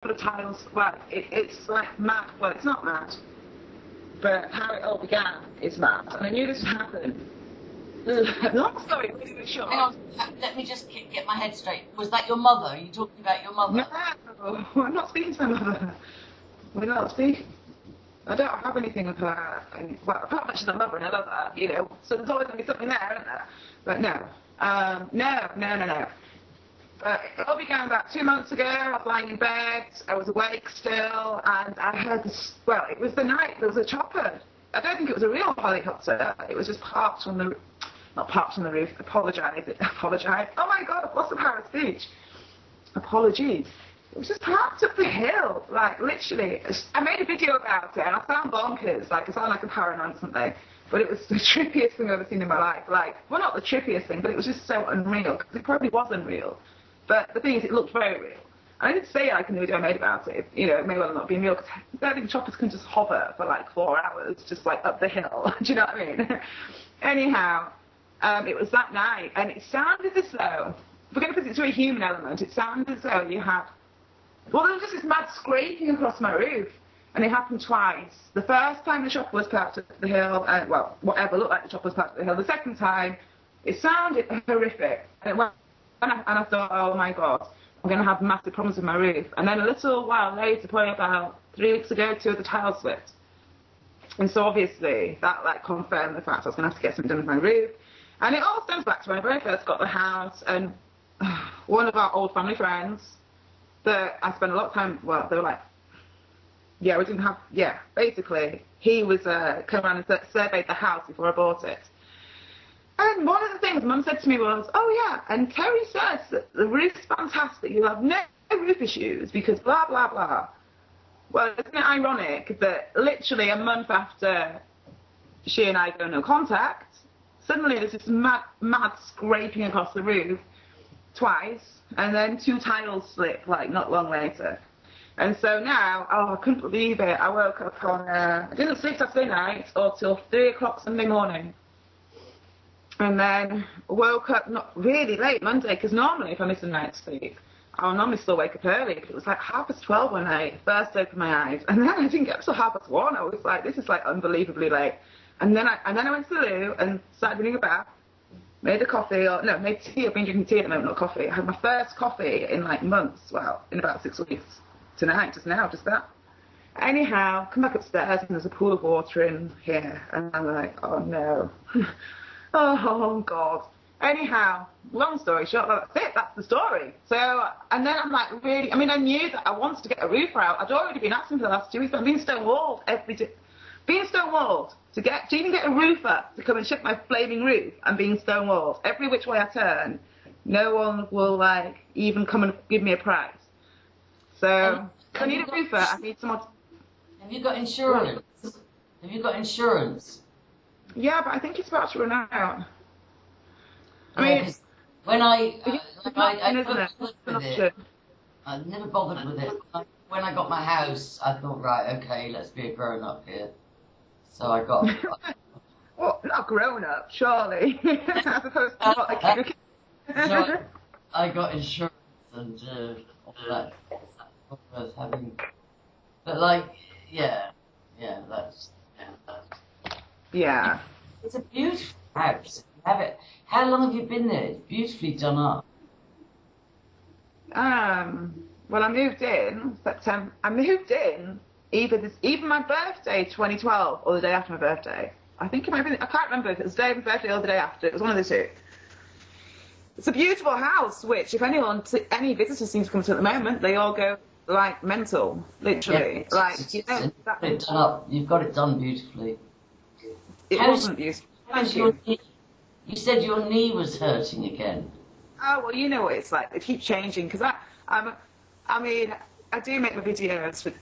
the tiles, well, it's like mad. Well, it's not mad, but how it all began is mad. And I knew this would happen. Long story, really short. Hang on, let me just get my head straight. Was that your mother? Are you talking about your mother? No, I'm not speaking to my mother. We're not speaking. I don't have anything with her. Well, apart from she's a mother and I love her, you know. So there's always going to be something there, isn't there? But no. No. But it all began about 2 months ago. I was lying in bed. I was awake still, and I heard this. Well, it was the night. There was a chopper. I don't think it was a real helicopter. It was just parked on the, not parked on the roof. Apologise. Oh my God! I've lost the power of speech. Apologies. It was just parked up the hill, like literally. I made a video about it, and I sound bonkers. Like I sound like a paranoid or something. But it was the trippiest thing I've ever seen in my life. Like, well, not the trippiest thing, but it was just so unreal. Because it probably was unreal. But the thing is, it looked very real. And I didn't say like in the video I made about it. You know, it may well not be real, because I don't think choppers can just hover for like 4 hours, just like up the hill. Do you know what I mean? Anyhow, it was that night, and it sounded as though, if we're going to put it to a human element, it sounded as though you had, well, there was just this mad scraping across my roof. And it happened twice. The first time the chopper was parked up the hill, well, whatever looked like the chopper was parked up the hill. The second time, it sounded horrific. And I thought, oh my God, I'm going to have massive problems with my roof. And then a little while later, probably about 3 weeks ago, 2 of the tiles slipped. And so obviously, that like confirmed the fact I was going to have to get something done with my roof. And it all stems back to when I very first got the house. And one of our old family friends that I spent a lot of time, well, they were like, yeah, we didn't have, yeah, basically, he was, came around and surveyed the house before I bought it. And one of the things Mum said to me was, oh yeah, and Terry says that the roof's fantastic, you'll have no roof issues because blah, blah, blah. Well, isn't it ironic that literally a month after she and I go no contact, suddenly there's this mad scraping across the roof twice, and then 2 tiles slip, like, not long later. And so now, oh, I couldn't believe it. I woke up on, I didn't sleep Saturday night or till 3 o'clock Sunday morning. And then woke up not really late Monday, because normally if I miss a night's sleep, I'll normally still wake up early. But it was like 12:30 one night, first opened my eyes. And then I didn't get up till 1:30. I was like, this is like unbelievably late. And then I went to the loo and started doing a bath, made a coffee, made tea. I've been drinking tea at the moment, not coffee. I had my first coffee in like months, well, in about 6 weeks. Tonight, just that. Anyhow, come back upstairs and there's a pool of water in here. And I'm like, oh no. Oh God. Anyhow, long story short, that's it, that's the story. So, and then I'm like, really, I mean, I knew that I wanted to get a roofer out. I'd already been asking for the last 2 weeks, but I'm being stonewalled every day. Being stonewalled to even get a roofer to come and check my flaming roof, I'm being stonewalled. Every which way I turn, no one will like even come and give me a price. So, I need a roofer, I need someone to... Have you got insurance? Have you got insurance? Yeah, but I think it's about to run out. I mean... When I never bothered with it. When I got my house, I thought, right, okay, let's be a grown-up here. So I got... Well, not grown-up, surely. As opposed to what, like, so I got insurance and all that. Worth having, but like, yeah, that's. Yeah. It's a beautiful house. You have it. How long have you been there? It's beautifully done up. Well, I moved in September. I moved in either my birthday, 2012, or the day after my birthday. I think it might be. I can't remember if it was the day of my birthday or the day after. It was one of the two. It's a beautiful house, which if any visitors seem to come to at the moment, they all go like mental, literally. Yeah, like you know, it's done up. You've got it done beautifully. It wasn't beautiful. You said your knee was hurting again. Oh well, you know what it's like. They keep changing because I mean, I do make my videos for.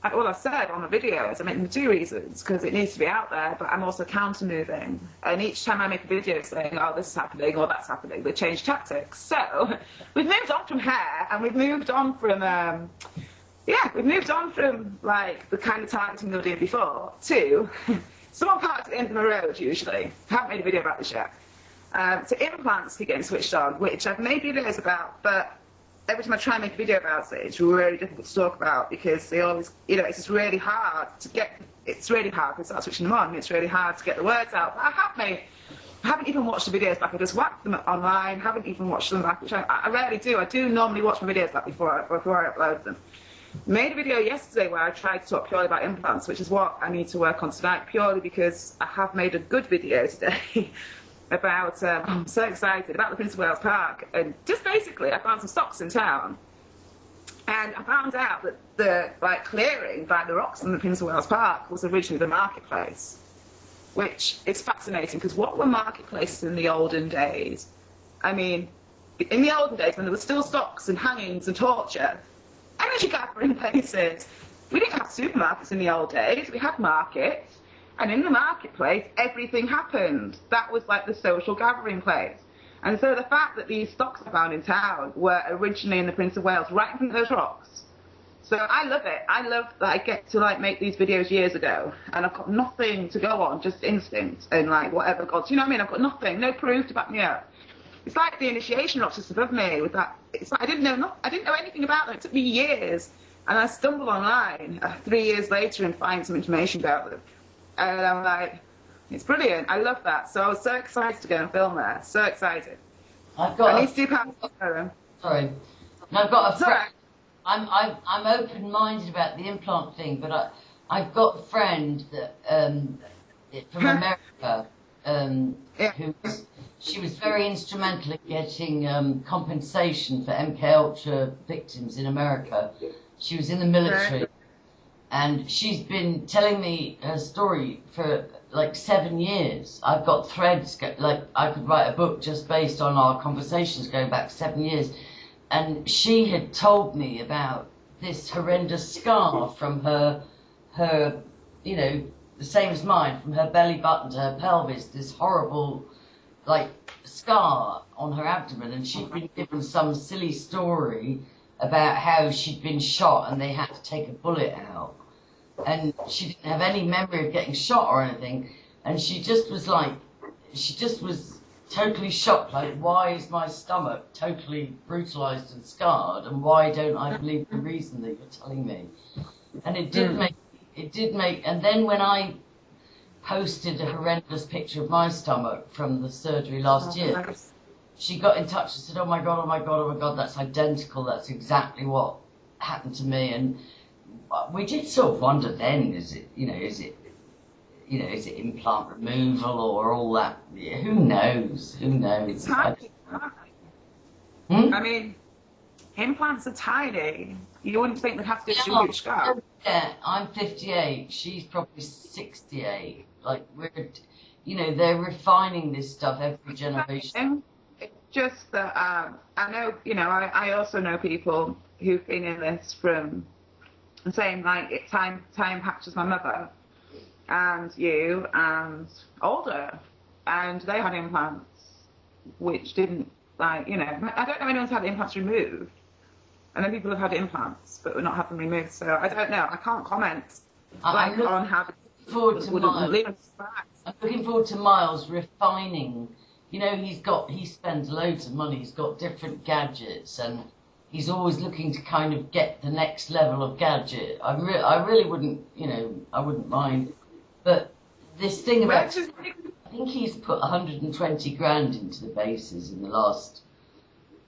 Well, I've said on the videos, I make them for 2 reasons, because it needs to be out there, but I'm also counter-moving. And each time I make a video saying, oh, this is happening, or that's happening, they change tactics. So, we've moved on from hair, and we've moved on from, like, the kind of targeting they were doing before, to someone parked at the end of the road, usually. I haven't made a video about this yet. To implants keep getting switched on, which I've made videos about, but every time I try and make a video about it, it's really difficult to talk about because they always, you know, it's just really hard to get. It's really hard to start switching them on. It's really hard to get the words out. But I haven't even watched the videos back. I just whacked them online. Haven't even watched them back, which I rarely do. I do normally watch my videos back before I upload them. Made a video yesterday where I tried to talk purely about implants, which is what I need to work on tonight, purely because I have made a good video today about, I'm so excited, about the Prince of Wales Park. And just basically, I found some stocks in town, and I found out that the clearing by the rocks in the Prince of Wales Park was originally the marketplace, which is fascinating, because what were marketplaces in the olden days? I mean, in the olden days, when there were still stocks and hangings and torture, energy gathering places. We didn't have supermarkets in the old days. We had markets, and in the marketplace, everything happened. That was like the social gathering place. And so the fact that these stocks I found in town were originally in the Prince of Wales, right in front of those rocks. So I love it. I love that I get to make these videos years ago, and I've got nothing to go on, just instinct and whatever gods. You know what I mean? I've got nothing, no proof to back me up. It's like the initiation rocks just above me with that. It's like I didn't know anything about them. It took me years, and I stumbled online 3 years later and find some information about them. And I'm like, it's brilliant. I love that. So I was so excited to go and film there. So excited. I need to do pounds. Sorry, and I've got a friend. I'm open-minded about the implant thing, but I've got a friend that from America who. She was very instrumental in getting compensation for MK Ultra victims in America. She was in the military, and she's been telling me her story for 7 years. I've got threads, I could write a book just based on our conversations going back 7 years. And she had told me about this horrendous scar from her, you know, the same as mine, from her belly button to her pelvis, this horrible scar on her abdomen, and she'd been given some silly story about how she'd been shot and they had to take a bullet out, and she didn't have any memory of getting shot or anything, and she just was totally shocked, why is my stomach totally brutalized and scarred, and why don't I believe the reason that you're telling me? And it did make, and then when I posted a horrendous picture of my stomach from the surgery last year, she got in touch and said, oh my god, that's identical, that's exactly what happened to me. And we did sort of wonder then, is it implant removal or all that? Yeah, who knows? It's tiny. I mean, implants are tiny. You wouldn't think they'd have to do a huge scar. Yeah, I'm 58, she's probably 68. They're refining this stuff every generation. It's just that I know, I also know people who've been in this from the same time patch as my mother and you and older, and they had implants which didn't I don't know anyone's had implants removed. I know people have had implants but not had them removed, so I don't know. I can't comment on how. I'm looking forward to Miles refining. He spends loads of money. He's got different gadgets, and he's always looking to kind of get the next level of gadget. I really wouldn't, I wouldn't mind. But this thing about, I think he's put 120 grand into the bases in the last,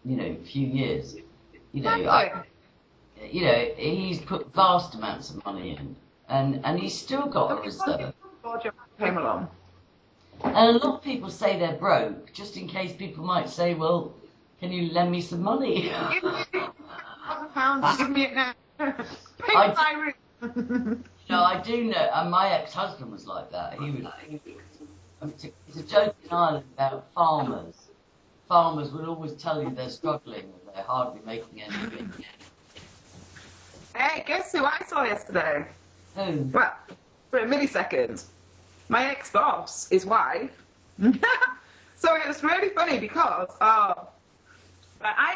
few years. He's put vast amounts of money in. And he's still got a reserve. Came along. And a lot of people say they're broke, just in case people might say, well, can you lend me some money? Give me £1,000, give me it now. Pay my room. I do know, and my ex-husband was like that. It's a joke in Ireland about farmers. Farmers will always tell you they're struggling and they're hardly making any money. Hey, guess who I saw yesterday? Who? Well, for a millisecond, my ex-boss, his wife. So it was really funny because I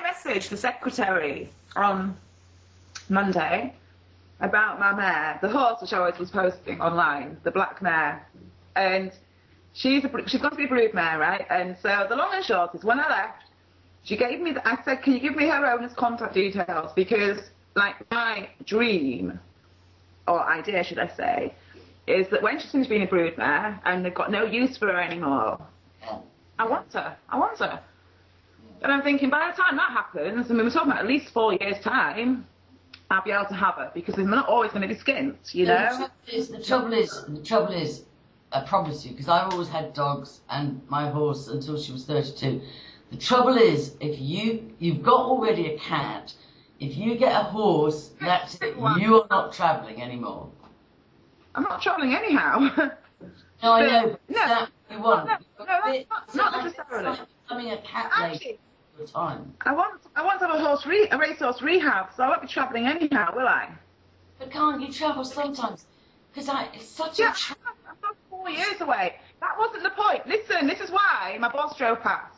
messaged the secretary on Monday about my mare, the horse which I was posting online, the black mare, and she's got to be a brood mare, right? And so the long and short is when I left, She gave me, I said, can you give me her owner's contact details? Because, like, my dream, or idea, should I say, is that when she's finished being a broodmare and they've got no use for her anymore, I want her. And I'm thinking, by the time that happens, I mean, we're talking about at least 4 years' time, I'll be able to have her, because they're not always going to be skint, you know? The trouble is, I promise you, because I've always had dogs and my horse until she was 32. The trouble is, if you've got already a cat, if you get a horse, that's it. You are not travelling anymore. I'm not travelling anyhow. No, I know. But no, that you want. not necessarily. It's like becoming a cat lady all the time. I want to have a racehorse rehab, so I won't be travelling anyhow, will I? But can't you travel sometimes? Because it's such a... I'm not 4 years away. That wasn't the point. Listen, this is why my boss drove past.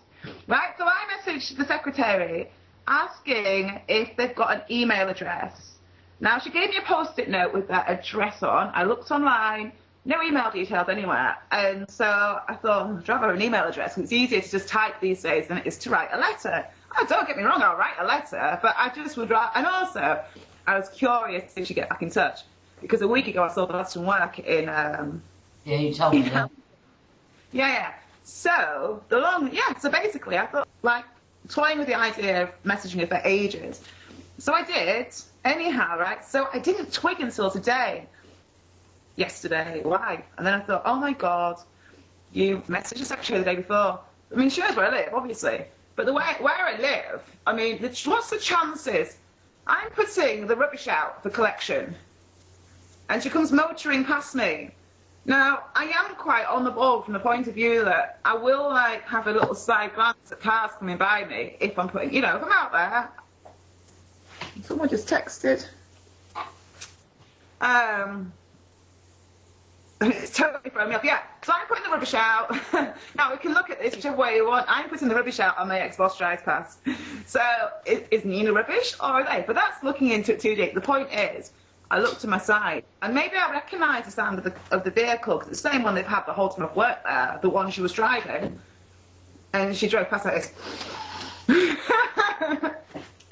Right, so I messaged the secretary asking if they've got an email address. Now, she gave me a post-it note with that address on. I looked online, no email details anywhere. And so I thought, I'll drop her an email address. It's easier to just type these days than it is to write a letter. Oh, don't get me wrong, I'll write a letter, but I just would write. And also, I was curious if she'd get back in touch. Because a week ago, I saw the last work in... yeah, you told me that. Yeah. So, so basically, I thought, like, toying with the idea of messaging her for ages. So I did, anyhow, right? So I didn't twig until yesterday, why? And then I thought, oh my God, you messaged the secretary the day before. I mean, she knows where I live, obviously. But where I live, I mean, what's the chances? I'm putting the rubbish out for collection, and she comes motoring past me. Now, I am quite on the ball from the point of view that I will, like, have a little side glance at cars coming by me if I'm putting, if I'm out there. Someone just texted. It's totally thrown me off. Yeah, so I'm putting the rubbish out. Now, we can look at this whichever way you want. I'm putting the rubbish out on my ex-boss drives past. So, is Nina rubbish, or are they? But that's looking into it too deep. The point is, I looked to my side, and maybe I recognise the sound of the vehicle, because it's the same one they've had the whole time I've worked there, the one she was driving, and she drove past like this.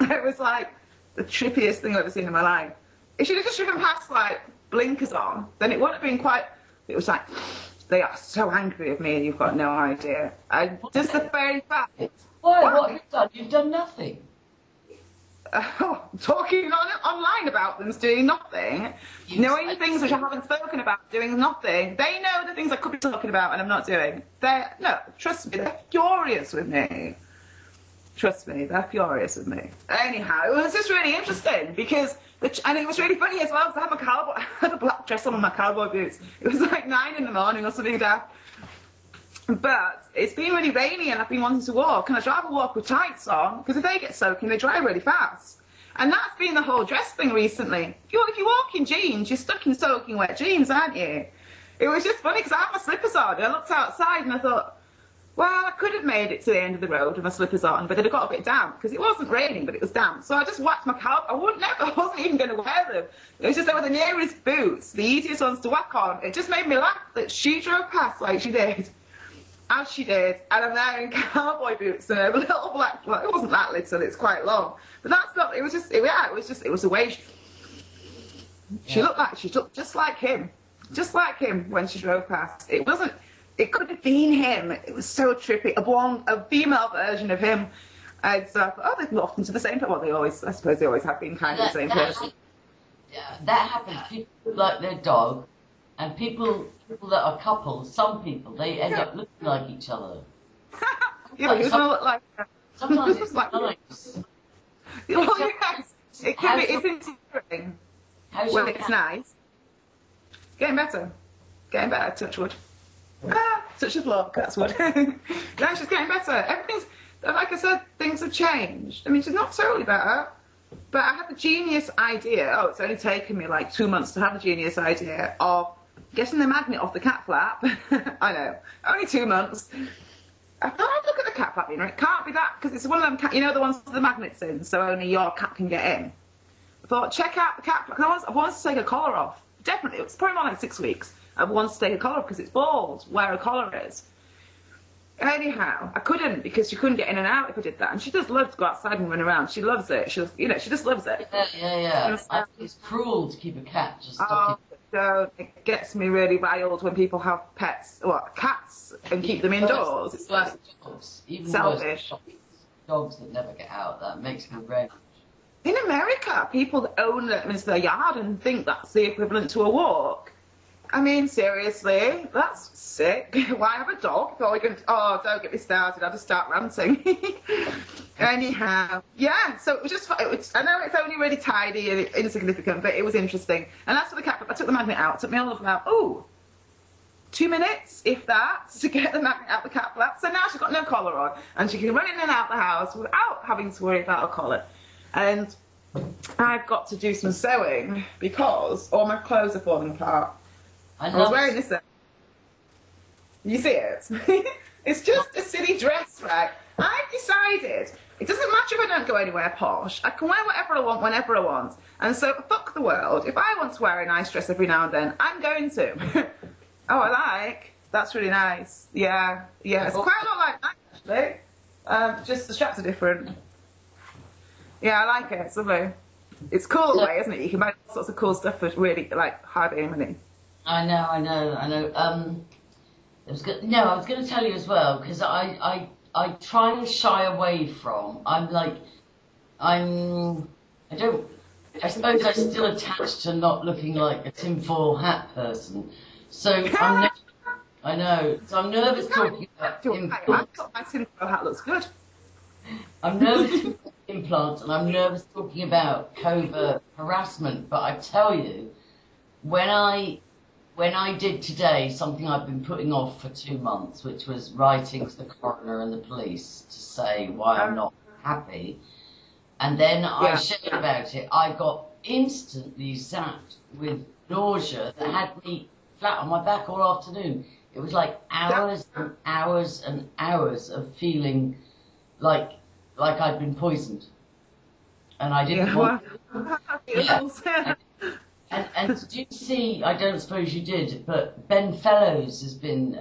It was like the trippiest thing I've ever seen in my life. If she'd have just driven past, like, blinkers on, then it would have been quite... It was like, they are so angry with me, and you've got no idea. Just the very fact... Why? What have you done? You've done nothing. Talking online about them, doing nothing, knowing things which I haven't spoken about, doing nothing. They know the things I could be talking about and I'm not doing. Trust me, they're furious with me. Trust me, they're furious with me. Anyhow, it was just really interesting because, and it was really funny as well, because I had a black dress on with my cowboy boots. It was like 9 in the morning or something like that. But it's been really rainy and I've been wanting to walk, and I'd rather walk with tights on, because if they get soaking, they dry really fast. And that's been the whole dress thing recently. If you walk in jeans, you're stuck in soaking wet jeans, aren't you? It was just funny because I had my slippers on, and I looked outside and I thought, well, I could have made it to the end of the road with my slippers on, but it had got a bit damp, because it wasn't raining, but it was damp. So I just whacked my cow. I wasn't even going to wear them. It was just they were the nearest boots, the easiest ones to whack on. It just made me laugh that she drove past like she did. As she did, and I'm there in cowboy boots and a little black, well, it wasn't that little, it's quite long. But that's not, it was the way she looked just like him when she drove past. It could have been him. It was so trippy, a female version of him. And so I thought, they've morphed into the same person. I suppose they always have been kind of the same person. Yeah, that happens. People like their dog. And people that are couples, some people, they end up looking like each other. Yeah, who's going to look like that? Sometimes it's nice. Well, yes, it's interesting when it's nice. Getting better, touch wood. Touch of luck, that's wood. No, she's getting better. Everything's, like I said, things have changed. I mean, she's not totally better. But I had the genius idea, it's only taken me like 2 months to have the genius idea of getting the magnet off the cat flap. I know, only 2 months. I thought, I'd look at the cat flap, it can't be that, because it's one of them, the ones with the magnets in, so only your cat can get in. I thought, check out the cat flap, because I wanted to take a collar off. Definitely, it's probably more like 6 weeks. I wanted to take a collar off because it's bald, where a collar is. Anyhow, I couldn't because she couldn't get in and out if I did that. And she just loves to go outside and run around. She loves it. She just loves it. Yeah. I think it's cruel to keep a cat just Oh, so it gets me really riled when people have pets, cats, and keep them indoors. It's like dogs, even selfish. Dogs that never get out. That makes me rage. In America, people that own them into their yard and think that's the equivalent to a walk. I mean, seriously, that's sick. Why have a dog? Oh, don't get me started. I'll just start ranting. Anyhow, yeah, so it was just, I know it's only really tidy and insignificant, but it was interesting. And as for the cat, I took the magnet out. It took me all of about, 2 minutes, if that, to get the magnet out the cat flap. So now she's got no collar on, and she can run in and out the house without having to worry about a collar. And I've got to do some sewing because all my clothes are falling apart. I was wearing this. You see it? It's just a silly dress, right? I've decided it doesn't matter if I don't go anywhere posh. I can wear whatever I want whenever I want. And so, fuck the world. If I want to wear a nice dress every now and then, I'm going to. That's really nice. Yeah. It's quite a lot like that, actually. Just the straps are different. Yeah, I like it. It's lovely. It's cool the way, isn't it? You can buy all sorts of cool stuff for really, hardly any money. I know. I was going to tell you as well, because I try and shy away from. I suppose I'm still attached to not looking like a tinfoil hat person. So I know. So I'm nervous talking about implants. My tinfoil hat looks good. I'm nervous talking about implants, and I'm nervous talking about covert harassment. But I tell you, when I did today something I've been putting off for 2 months, which was writing to the coroner and the police to say why I'm not happy, and then I shared about it, I got instantly zapped with nausea that had me flat on my back all afternoon. It was like hours and hours and hours of feeling like I'd been poisoned, and I didn't want. And did you see? I don't suppose you did, but Ben Fellows has been.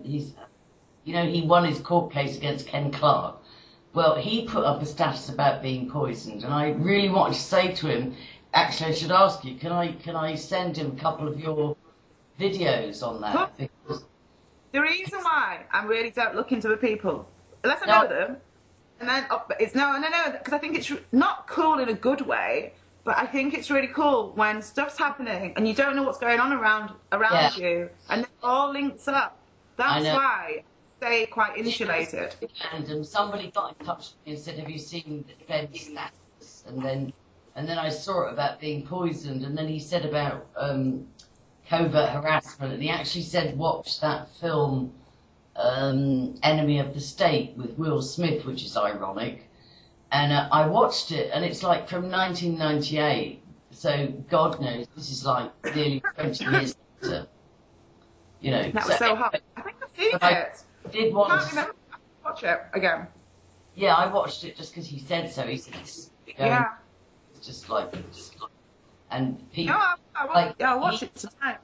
He won his court case against Ken Clark. Well, he put up a status about being poisoned, and I really wanted to say to him, actually, I should ask you, can I send him a couple of your videos on that? Because the reason why I really don't look into the people, unless I know them, and then it's no, because I think it's not cool in a good way. But I think it's really cool when stuff's happening and you don't know what's going on around you, and it all links up. That's why I stay quite insulated. And somebody got in touch with me and said, "Have you seen Ben's status?" And then I saw it about being poisoned, and then he said about covert harassment, and he actually said, "Watch that film, Enemy of the State with Will Smith," which is ironic. And I watched it, and it's like from 1998, so God knows, this is like nearly 20 years later. That was so hot. I think I've seen it. I did want to watch it again. Yeah, I watched it just because he said so. He said, it's just like, and people. No, I'll watch it tonight.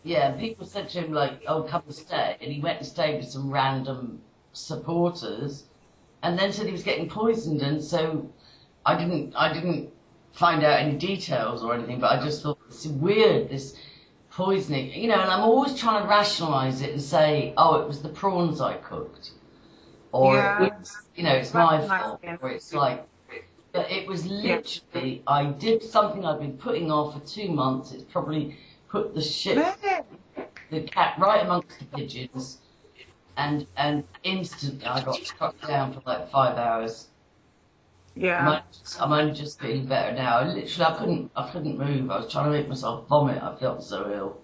Yeah, people said to him, "Oh, come and stay," and he went and stayed with some random supporters. And then said he was getting poisoned, and so I didn't find out any details or anything, but I just thought it's weird, this poisoning, and I'm always trying to rationalise it and say, oh, it was the prawns I cooked, or it's my fault, or it's like, but it was literally, I did something I've been putting off for 2 months. It's probably put the cat right amongst the pigeons. And instantly I got struck down for 5 hours. Yeah. I'm only just feeling better now. Literally, I couldn't move. I was trying to make myself vomit. I felt so ill.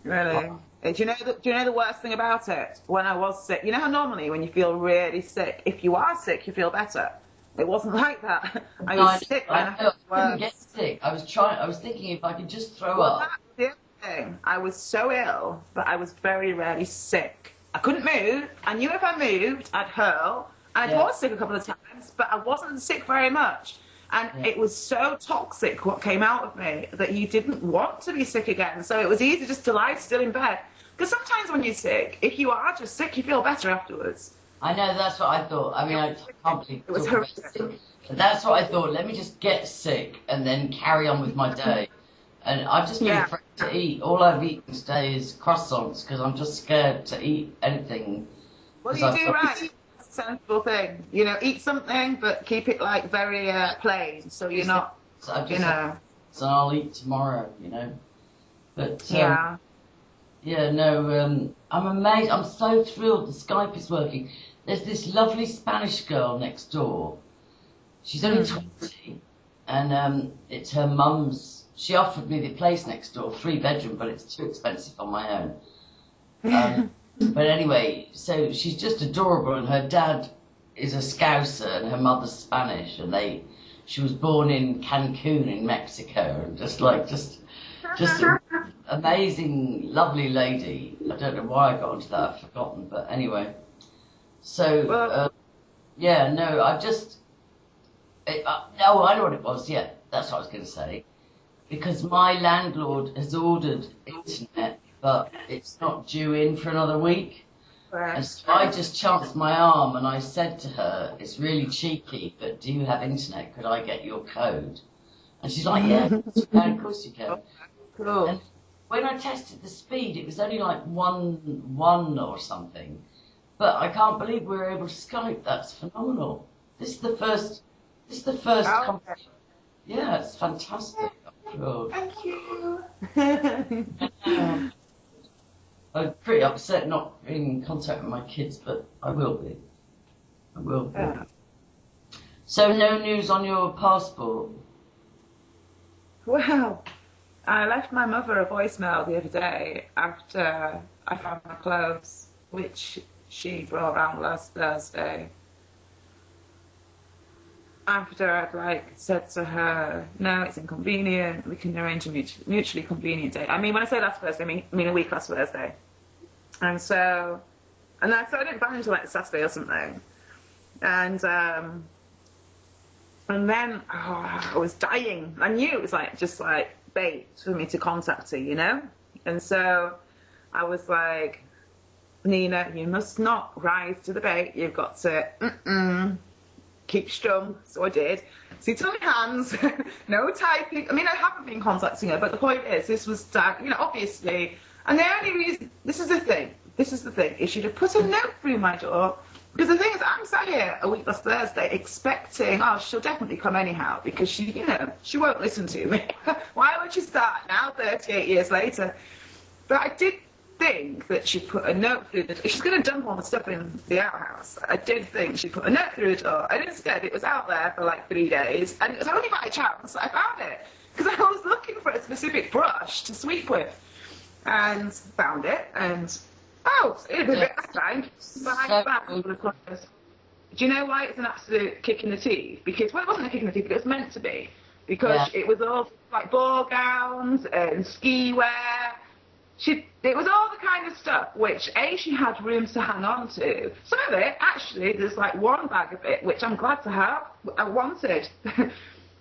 Really? Do you know the worst thing about it? When I was sick, you know how normally when you feel really sick, if you are sick, you feel better. It wasn't like that. I was sick. I couldn't get sick. I was thinking if I could just throw up. That's the other thing. I was so ill, but I was very rarely sick. I couldn't move. I knew if I moved, I'd hurl. I was sick a couple of times, but I wasn't sick very much. And it was so toxic what came out of me that you didn't want to be sick again. So it was easy just to lie still in bed. Because sometimes when you're sick, if you are just sick, you feel better afterwards. I know, that's what I thought. I mean, I can't believe it was horrific. But that's what I thought. Let me just get sick and then carry on with my day. And I've just been afraid to eat. All I've eaten today is croissants because I'm just scared to eat anything. Well, you do right. It's a sensible thing. You know, eat something, but keep it like very plain, so you're not, so you know. So I'll eat tomorrow, you know. But yeah, no, I'm amazed. I'm so thrilled the Skype is working. There's this lovely Spanish girl next door. She's only 20, and it's her mum's. She offered me the place next door, 3-bedroom, but it's too expensive on my own. But anyway, so she's just adorable, and her dad is a Scouser, and her mother's Spanish, and she was born in Cancun in Mexico, and just an amazing, lovely lady. I don't know why I got onto that, I've forgotten, but anyway. So, I know what it was, that's what I was going to say. Because my landlord has ordered internet, but it's not due in for another week. Right. And so I just chanced my arm and I said to her, it's really cheeky, but do you have internet? Could I get your code? And she's like, yeah, of course you can. Cool. And when I tested the speed, it was only like 1 or something. But I can't believe we were able to Skype. That's phenomenal. This is the first conversation. Yeah, it's fantastic. Thank you. I'm pretty upset not being in contact with my kids, but I will be. Yeah. So no news on your passport? Well, I left my mother a voicemail the other day after I found my clothes, which she brought around last Thursday. After I'd said to her, no, it's inconvenient, we can arrange a mutually convenient date. I mean, when I say last Thursday, I mean a week last Thursday. And so I didn't find until the Saturday or something. And then I was dying. I knew it was just bait for me to contact her, you know? And so I was like, Nina, you must not rise to the bait. You've got to, keep stum. So I did. See to my hands, no typing. I mean, I haven't been contacting her, but the point is, this was, obviously, and the only reason, this is the thing, is she'd have put a note through my door, because the thing is, I'm sat here a week last Thursday expecting, she'll definitely come anyhow, because she won't listen to me. Why would she start now, 38 years later? But I did think that she put a note through the door. She's going to dump all the stuff in the outhouse. I did think she put a note through the door, and instead it was out there for 3 days, and it was only by chance I found it, because I was looking for a specific brush to sweep with, and found it, and it was a bit time. Do you know why it's an absolute kick in the teeth? Because, well, it wasn't a kick in the teeth, but it was meant to be, because it was all ball gowns and ski wear. It was all the kind of stuff which, she had room to hang on to. Some of it, actually, there's one bag of it, which I'm glad to have. I wanted.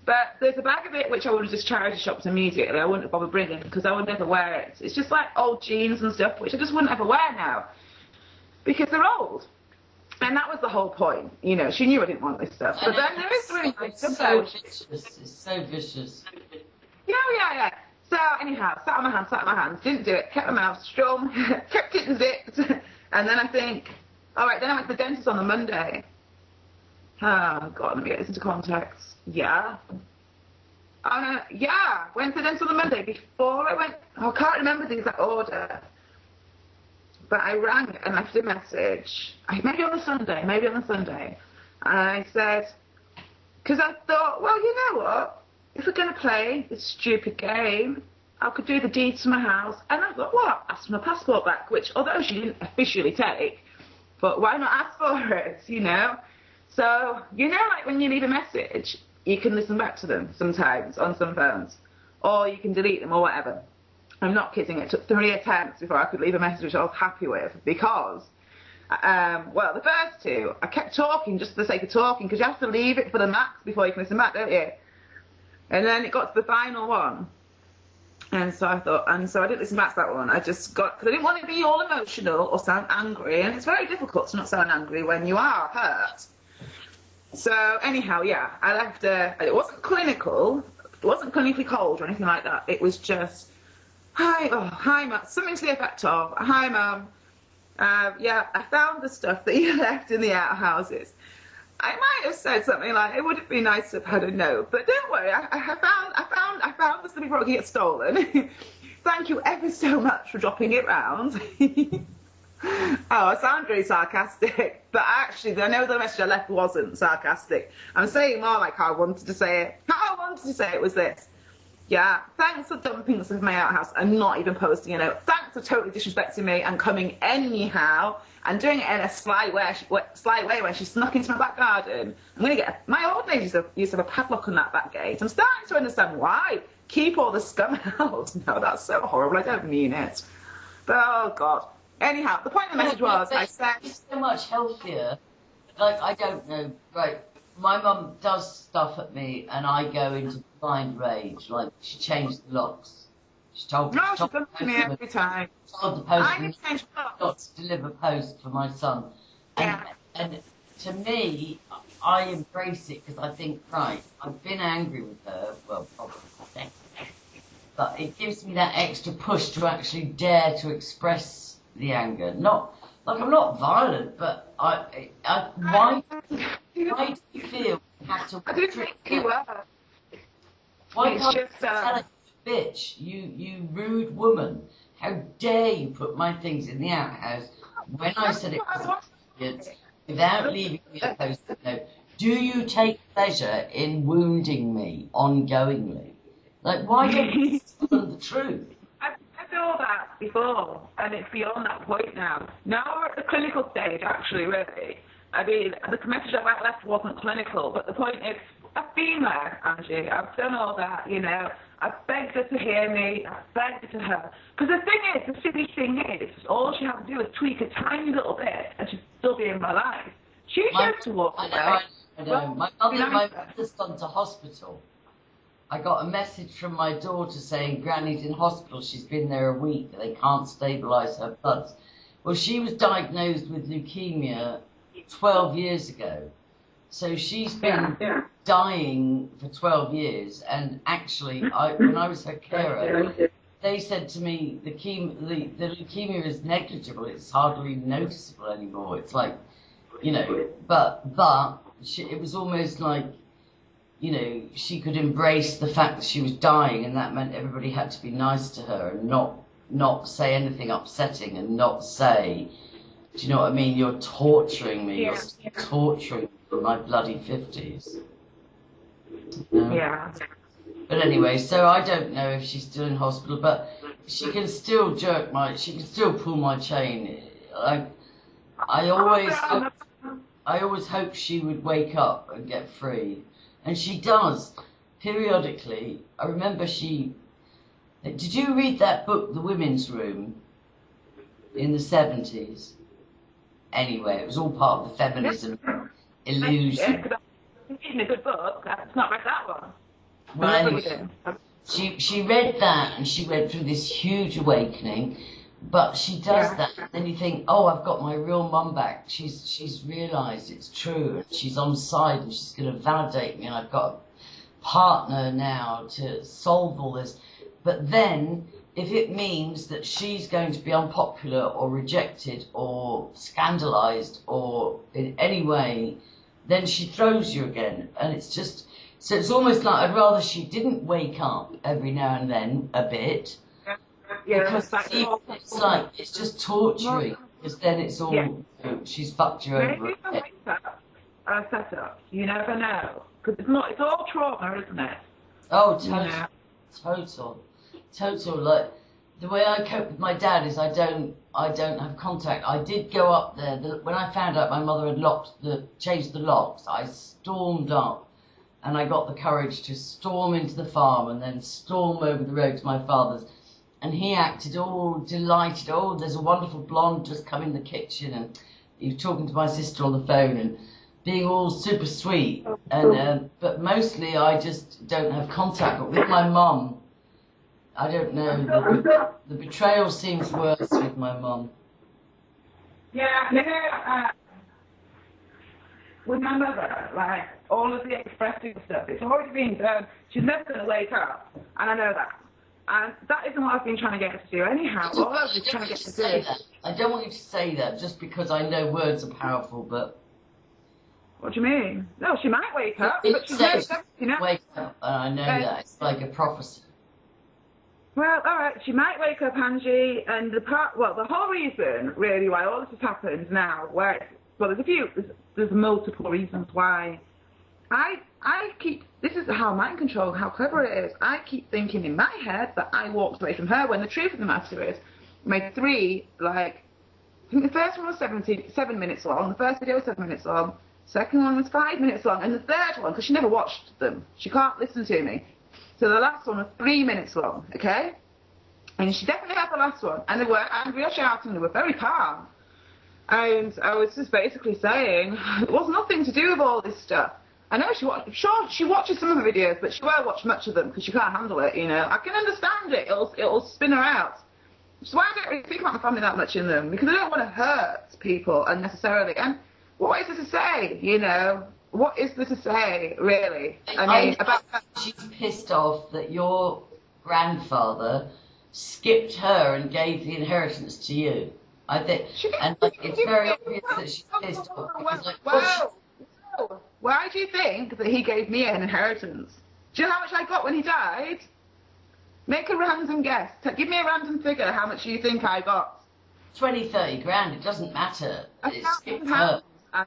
But there's a bag of it which I would have just charity shopped immediately. I wouldn't have bothered bringing because I would never wear it. It's just old jeans and stuff, which I just wouldn't ever wear now. Because they're old. And that was the whole point. She knew I didn't want this stuff. But then there is really nice stuff. It's so vicious. Yeah. So anyhow, sat on my hands, didn't do it, kept my mouth strong, kept it zipped, and then I think, then I went to the dentist on the Monday. Oh God, let me get this into context. Went to the dentist on the Monday before I went, I can't remember the exact order, but I rang and left a message, maybe on the Sunday, and I said, because I thought, well, you know what? If we're going to play this stupid game, I could do the deed to my house. And I thought, well, ask for my passport back, which, although she didn't officially take, but why not ask for it, So, when you leave a message, you can listen back to them sometimes on some phones, or you can delete them or whatever. I'm not kidding. It took 3 attempts before I could leave a message which I was happy with, because, the first 2, I kept talking just for the sake of talking, because you have to leave it for the max before you can listen back, don't you? And then it got to the final one, And so I thought, and so I didn't listen back to that one. I just got, because I didn't want to be all emotional or sound angry, and it's very difficult to not sound angry when you are hurt. So anyhow, yeah, I left it wasn't clinical, it wasn't clinically cold or anything like that. It was just, hi, Mum, something to the effect of, hi, Mum, yeah, I found the stuff that you left in the outhouses. I might have said something like, it would be nice to have had a note, but don't worry, I found the stuff before it could get stolen. Thank you ever so much for dropping it round. Oh, I sound really sarcastic, but actually, I know the message I left wasn't sarcastic. I'm saying more like how I wanted to say it. How I wanted to say it was this. Yeah, thanks for dumping this in my outhouse and not even posting a note. Thanks for totally disrespecting me and coming anyhow and doing it in a sly way where she snuck into my back garden. I'm going to get... My old lady used to have a padlock on that back gate. I'm starting to understand why. Keep all the scum out. No, that's so horrible. I don't mean it. But, oh, God. Anyhow, the point of the message was, I said... It's so much healthier. Like, I don't know, right... My mum does stuff at me, and I go into blind rage. Like, she changed the locks. She told No, she does to me every time. Told the postman I change not to deliver post for my son. Yeah. And to me, I embrace it because I think, right, I've been angry with her, well, probably, but it gives me that extra push to actually dare to express the anger. Not like I'm not violent, but why do you feel you have to? I didn't think you were. Why It's can't you just, tell it, bitch? You rude woman! How dare you put my things in the outhouse when I said it was without leaving me a post-it note? Do you take pleasure in wounding me ongoingly? Like, why don't you tell the truth? I've said all that before, and it's beyond that point now. Now we're at the clinical stage, actually, really. I mean, the message I left wasn't clinical, but the point is, I've been there, Angie. I've done all that, you know. I've begged her to hear me. I've begged her to her. Because the thing is, the silly thing is, all she has to do is tweak a tiny little bit, and she'd still be in my life. She chose to walk away. I know. My mother's gone to hospital. I got a message from my daughter saying Granny's in hospital. She's been there a week. They can't stabilise her bloods. Well, she was diagnosed with leukemia 12 years ago. So she's been dying for 12 years. And actually, when I was her carer, they said to me, the leukemia is negligible. It's hardly noticeable anymore. It's like, you know, but it was almost like, you know, she could embrace the fact that she was dying, and that meant everybody had to be nice to her and not say anything upsetting and not say, do you know what I mean? You're torturing me. You're torturing me in my bloody 50s. Yeah. But anyway, so I don't know if she's still in hospital, but she can still she can still pull my chain. I always hope she would wake up and get free. And she does, periodically. I remember did you read that book, The Women's Room, in the 70s? Anyway, it was all part of the feminism illusion. It's a good book. I've not read that one. Well, anyway, she read that and she went through this huge awakening. But she does that, and then you think, oh, I've got my real mum back. She's realised it's true, and she's on side, and she's going to validate me, and I've got a partner now to solve all this. But then, if it means that she's going to be unpopular or rejected or scandalised or in any way, then she throws you again. And it's just, so it's almost like I'd rather she didn't wake up every now and then a bit. Yeah, because it's like, it's just torturing, because then it's all, you know, she's fucked you over. Maybe it's a setup. You never know. Because it's all trauma, isn't it? Oh, total. Like, the way I cope with my dad is I don't have contact. I did go up there, when I found out my mother had changed the locks, I stormed up, and I got the courage to storm into the farm, and then storm over the road to my father's. And he acted all delighted. Oh, there's a wonderful blonde just come in the kitchen, and he was talking to my sister on the phone and being all super sweet. And but mostly I just don't have contact. But with my mum, I don't know. The betrayal seems worse with my mum. Yeah, with my mother, like, all of the expressive stuff, it's already been done. She's never going to wake up, and I know that. And that isn't what I've been trying to get her to do anyhow. All I was trying to get her to do. I don't want you to say that just because I know words are powerful, but... What do you mean? No, she might wake up, but she's never, you know. Wake up, and I know that. It's like a prophecy. Well, all right, she might wake up, Angie, and the whole reason, really, why all this has happened now, there's multiple reasons why. This is how mind control, how clever it is. I keep thinking in my head that I walked away from her, when the truth of the matter is, I made three, I think the first one was 7 minutes long, the first video was 7 minutes long, second one was 5 minutes long, and the third one, because she never watched them, she can't listen to me, so the last one was 3 minutes long, okay? And she definitely had the last one, and they were angry or shouting, they were very calm. And I was just basically saying, it was nothing to do with all this stuff. I know she watches some of the videos, but she won't watch much of them because she can't handle it, you know. I can understand it, it'll spin her out. So I don't really think about my family that much in them, because I don't want to hurt people unnecessarily. And what is there to say, you know? What is there to say, really? I mean, about that. She's pissed off that your grandfather skipped her and gave the inheritance to you. I think, and it's very obvious that she's pissed off. Why do you think that he gave me an inheritance? Do you know how much I got when he died? Make a random guess. Give me a random figure. How much do you think I got? 20, 30 grand. It doesn't matter. It skipped her. I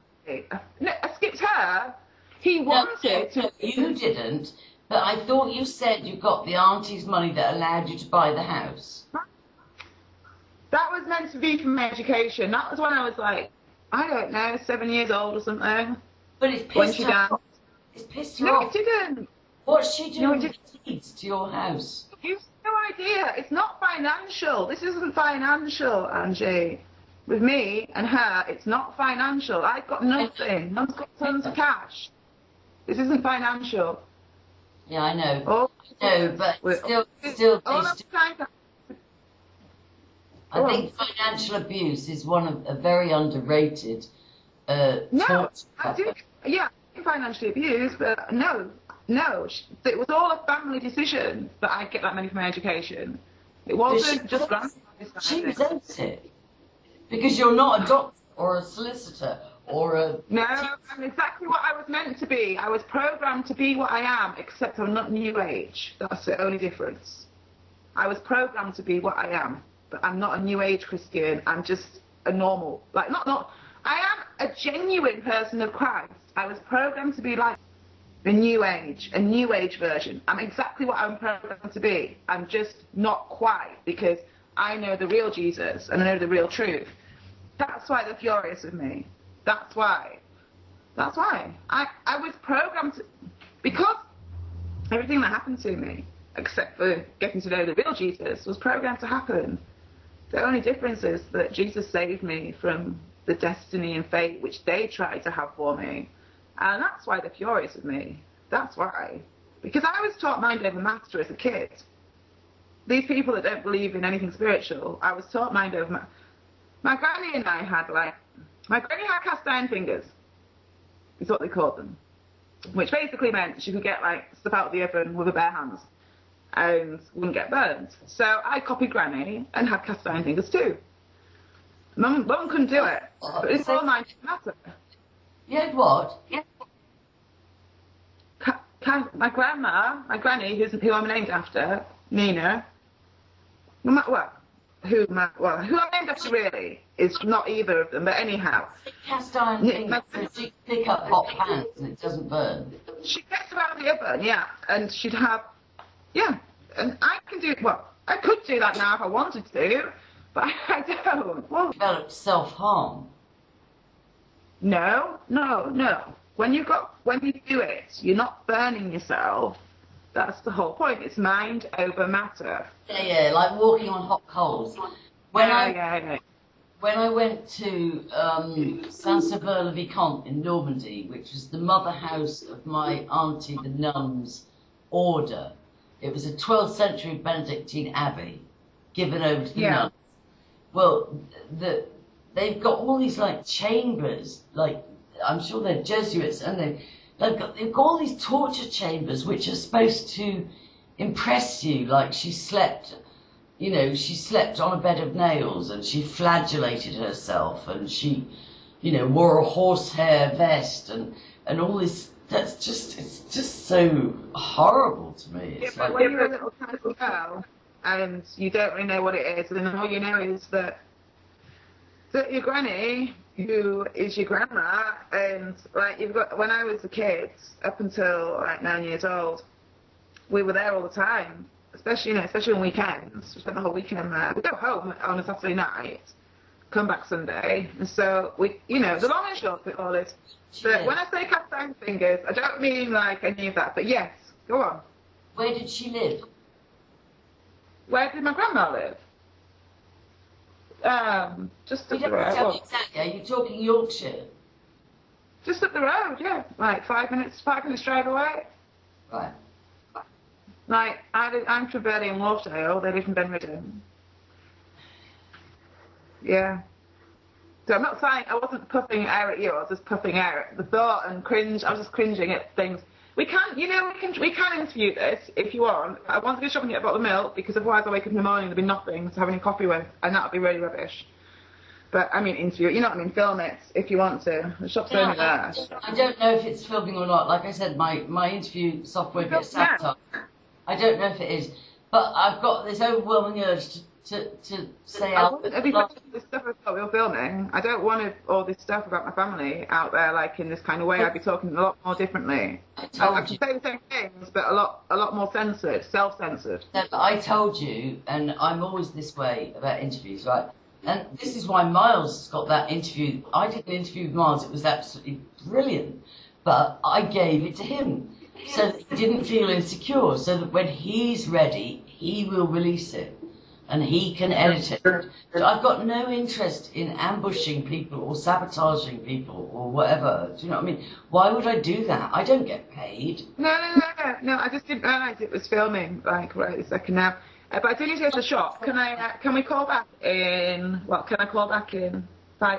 skipped her. He wanted to. You didn't. But I thought you said you got the auntie's money that allowed you to buy the house. That was meant to be for my education. That was when I was like, I don't know, 7 years old or something. But it's pissed her off. It's pissed her off. No, it didn't. What's she doing with the deeds to your house? You've no idea. It's not financial. This isn't financial, Angie. With me and her, it's not financial. I've got nothing. Mum's got tons of cash. This isn't financial. Yeah, I know. I know, but still, I think financial abuse is one of a very underrated. No, I do. Yeah, financially abused, but no. It was all a family decision that I get that money for my education. It wasn't just grandma. She resents it because you're not a doctor or a solicitor or a. No, I'm exactly what I was meant to be. I was programmed to be what I am, except I'm not New Age. That's the only difference. I was programmed to be what I am, but I'm not a New Age Christian. I'm just a normal, not. I am a genuine person of Christ. I was programmed to be like a New Age version. I'm exactly what I'm programmed to be. I'm just not quite, because I know the real Jesus and I know the real truth. That's why they're furious with me. That's why. I was programmed to, because everything that happened to me, except for getting to know the real Jesus, was programmed to happen. The only difference is that Jesus saved me from the destiny and fate which they tried to have for me. And that's why they're furious with me. That's why. Because I was taught mind over matter as a kid. These people that don't believe in anything spiritual, I was taught mind over matter. My granny and I had my granny had cast iron fingers, is what they called them. Which basically meant she could get stuff out of the oven with her bare hands and wouldn't get burned. So I copied granny and had cast iron fingers too. Mum couldn't do it, but it's all mind over matter. You had what? Yeah. My granny, who I'm named after, Nina, no matter what, who I'm named after really is not either of them, but anyhow. Cast iron fingers, so she can pick up hot pans and it doesn't burn. She gets them out of the oven, yeah, and she'd have, yeah, and I could do that now if I wanted to, but I don't. Well, developed self-harm. No. When you do it, you're not burning yourself. That's the whole point. It's mind over matter. Yeah, like walking on hot coals. When I went to Saint-Sever-le-Vicomte in Normandy, which was the mother house of my auntie, the nun's order, It was a 12th century Benedictine abbey given over to the Yeah. nuns. Well, they've got all these like chambers, like I'm sure they're Jesuits, and they've got all these torture chambers which are supposed to impress you. Like she slept on a bed of nails, and she flagellated herself, and she, wore a horsehair vest, and all this. It's just so horrible to me. It's but when you're a little tiny girl and you don't really know what it is, and then all you know is that your granny, who is your grandma, and like when I was a kid, up until like 9 years old, we were there all the time, especially on weekends. We spent the whole weekend there. We go home on a Saturday night, come back Sunday, and so we, the long and short of it all is that when I say cast iron fingers, I don't mean like any of that, but yes, go on. Where did she live? Where did my grandma live? Just up the road. Tell me exactly. Are you talking Yorkshire? Just up the road, yeah. Like 5 minutes drive away. Right. Like, I'm from Burley and Wharfdale, they live in Benridden. Yeah. So I'm not saying, I wasn't puffing air at you, I was just puffing air at the thought and cringe, I was just cringing at things. We can interview this if you want. I want to go shopping and get a bottle of milk, because otherwise I wake up in the morning and there'll be nothing to have any coffee with, and that'll be really rubbish. But I mean, interview it, you know what I mean, film it if you want to. The shop's only there. I don't know if it's filming or not. Like I said, my interview software gets sabotaged. I don't know if it is, but I've got this overwhelming urge to say out. Every this stuff about we were filming, I don't want all this stuff about my family out there like in this kind of way. I'd be talking a lot more differently. I can say the same things, but a lot more censored, self-censored. No, but I told you, and I'm always this way about interviews, right? And this is why Miles got that interview. I did an interview with Miles. It was absolutely brilliant, but I gave it to him so that he didn't feel insecure, so that when he's ready, he will release it. And he can edit it. But I've got no interest in ambushing people or sabotaging people or whatever. Do you know what I mean? Why would I do that? I don't get paid. No. I just didn't realise it was filming. Like right this second now. But I do need to go to the shop. Can we call back in? Well, can I call back in? Yeah,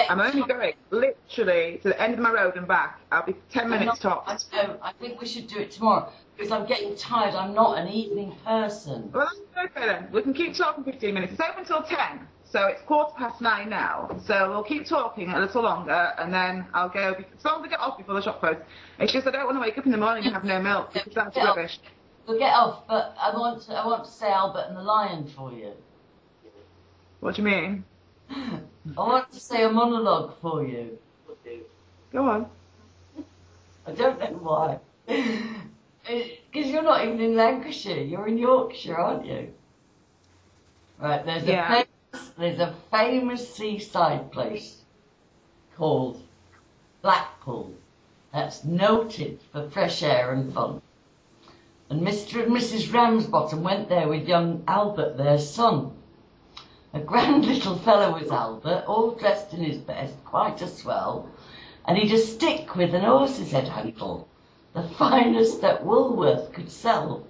I'm only going literally to the end of my road and back. I'll be 10 minutes tops. I think we should do it tomorrow because I'm getting tired. I'm not an evening person. Well, that's okay then. We can keep talking 15 minutes. It's open till 10, so it's 9:15 now. So we'll keep talking a little longer, and then I'll go. As long as I get off before the shop closes. It's just I don't want to wake up in the morning and have no milk because that's rubbish. We'll get off, but I want to say Albert and the Lion for you. What do you mean? I want to say a monologue for you. Go on. I don't know why. Because you're not even in Lancashire, you're in Yorkshire, aren't you? Right, there's a famous seaside place called Blackpool that's noted for fresh air and fun. And Mr. and Mrs. Ramsbottom went there with young Albert, their son. A grand little fellow was Albert, all dressed in his best, quite a swell, and he'd a stick with an horse's head handle, the finest that Woolworth could sell.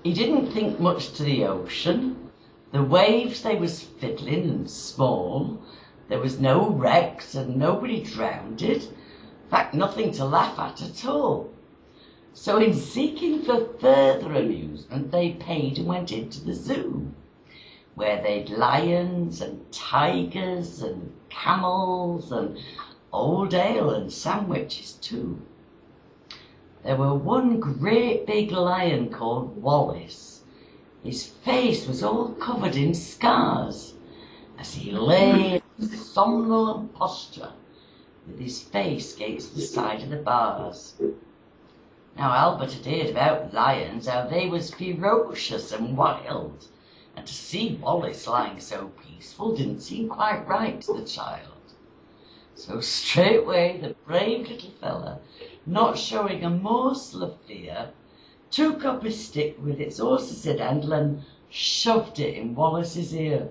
He didn't think much to the ocean. The waves, they was fiddling and small. There was no wrecks and nobody drowned. In fact, nothing to laugh at all. So in seeking for further amusement, they paid and went into the zoo, where they'd lions and tigers and camels and old ale and sandwiches too. There were one great big lion called Wallace. His face was all covered in scars as he lay in somnolent posture with his face against the side of the bars. Now Albert had heard about lions, how they was ferocious and wild, and to see Wallace lying so peaceful didn't seem quite right to the child. So straightway the brave little fella, not showing a morsel of fear, took up his stick with its horse's head handle and shoved it in Wallace's ear.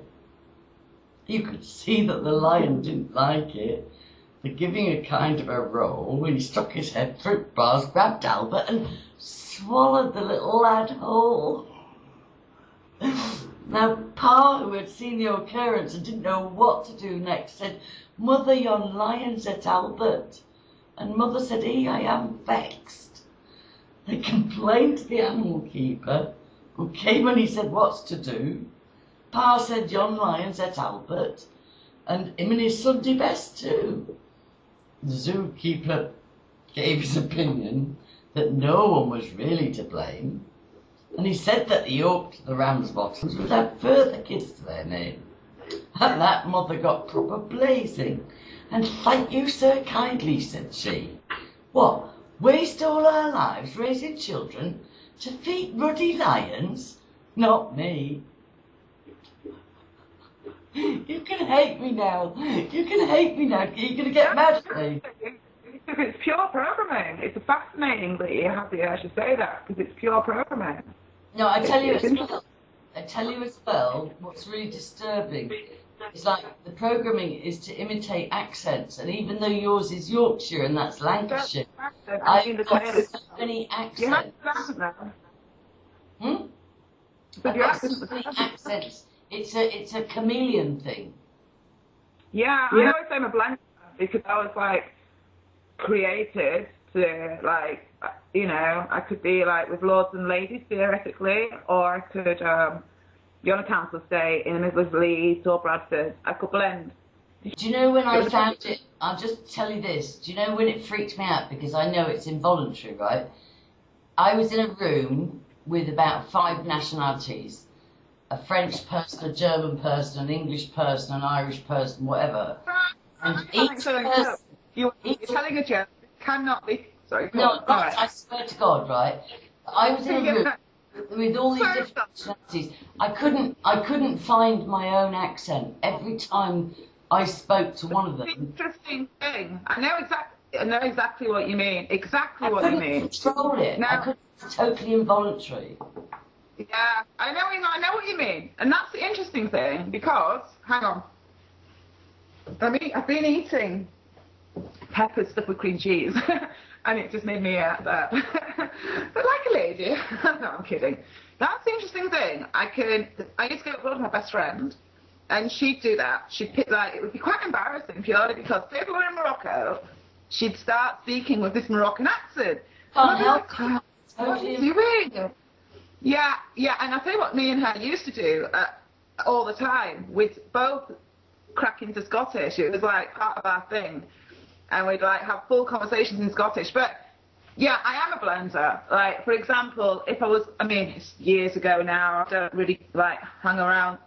You could see that the lion didn't like it, for giving a kind of a roll, when he struck his head through bars, grabbed Albert and swallowed the little lad whole. Now, Pa, who had seen the occurrence and didn't know what to do next, said, "Mother, yon lion's at Albert." And Mother said, I am vexed." They complained to the animal keeper, who came and he said, "What's to do?" Pa said, "Yon lion's at Albert, and him in his Sunday best too." The zookeeper gave his opinion that no one was really to blame, and he said that the York to the Ramsbottoms would have further kids to their name. And that mother got proper blazing. "And thank you, sir, kindly," said she. "What, waste all our lives raising children to feed ruddy lions? Not me." You can hate me now. You can hate me now. You're going to get mad at me. It's pure programming. It's fascinating that you have the urge to say that, because it's pure programming. No, I tell you as well, what's really disturbing is like the programming is to imitate accents, and even though yours is Yorkshire and that's Lancashire, I've got so many accents. You have an accent now. I've got so many accents. It's a chameleon thing. Yeah, I always say I'm a blank because I was like created to like, you know, I could be like with lords and ladies theoretically, or I could be on a council estate in the middle of Leeds or Bradford. I could blend. Do you know when I found it? I'll just tell you this. Do you know when it freaked me out? Because I know it's involuntary, right? I was in a room with about 5 nationalities. A French person, a German person, an English person, an Irish person, whatever. And each person... You're telling a joke. It cannot be... Sorry, no, I swear to God, right? I was in a room with all these different nationalities. I couldn't find my own accent every time I spoke to one of them. Interesting thing. I know exactly what you mean. Exactly what you mean. I couldn't control it. I couldn't. It's totally involuntary. Yeah, I know what you mean. And that's the interesting thing, because, hang on. I've been eating pepper stuffed with cream cheese, and it just made me but like a lady. No, I'm kidding. That's the interesting thing. I used to go abroad with my best friend, and she'd do that. She'd pick, like, it would be quite embarrassing purely because if we were in Morocco, she'd start speaking with this Moroccan accent. Can't help it. What are you doing? Yeah, and I'll tell you what me and her used to do all the time, with both crack into Scottish. It was like part of our thing, and we'd like have full conversations in Scottish. But yeah, I am a blender. Like, for example, if I was, it's years ago now, I don't really like hang around,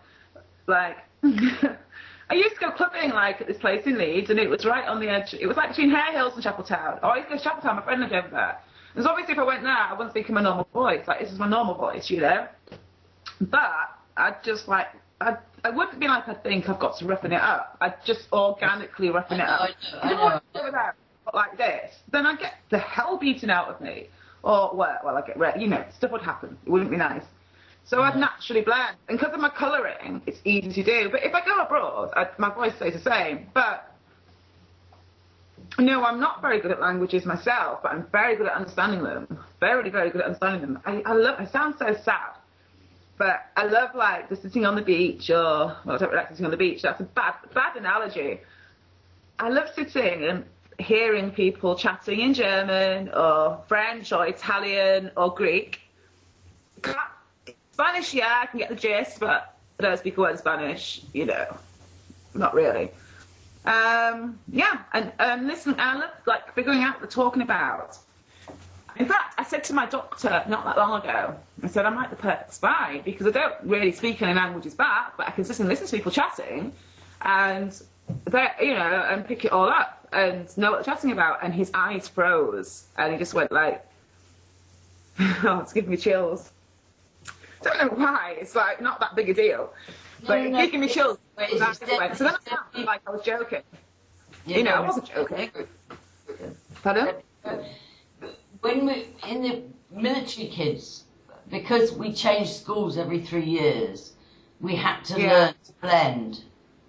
like, I used to go clubbing like at this place in Leeds, and it was right on the edge, it was like between Hare Hills and Chapeltown. I used to go to Chapeltown, my friend lived over there. Because obviously if I went there, I wouldn't speak in my normal voice. Like, this is my normal voice, you know? But I'd just like, I wouldn't be like, I think I've got to roughen it up. I'd just organically roughen it up. I know. Like this, then I'd get the hell beaten out of me. Or, well, I get, you know, stuff would happen. It wouldn't be nice. So I'd naturally blend. And because of my colouring, it's easy to do. But if I go abroad, my voice stays the same. But no, I'm not very good at languages myself, but I'm very good at understanding them. Very, very good at understanding them. I sound so sad, but I love, like, the sitting on the beach, or, well, I don't really like sitting on the beach. That's a bad analogy. I love sitting and hearing people chatting in German, or French, or Italian, or Greek. Spanish, yeah, I can get the gist, but I don't speak a word of Spanish, you know, not really. Yeah, and listen, I love, like, figuring out what they're talking about. In fact, I said to my doctor not that long ago, I said I'm like the perfect spy, because I don't really speak any languages back, but I can listen to people chatting, and you know, and pick it all up and know what they're chatting about. And his eyes froze, and he just went like, oh, it's giving me chills. Don't know why. It's like not that big a deal. But it gave me chills. So then I felt like I was joking. You know, I wasn't joking. Pardon? When we in the military kids, because we changed schools every 3 years, we had to learn to blend.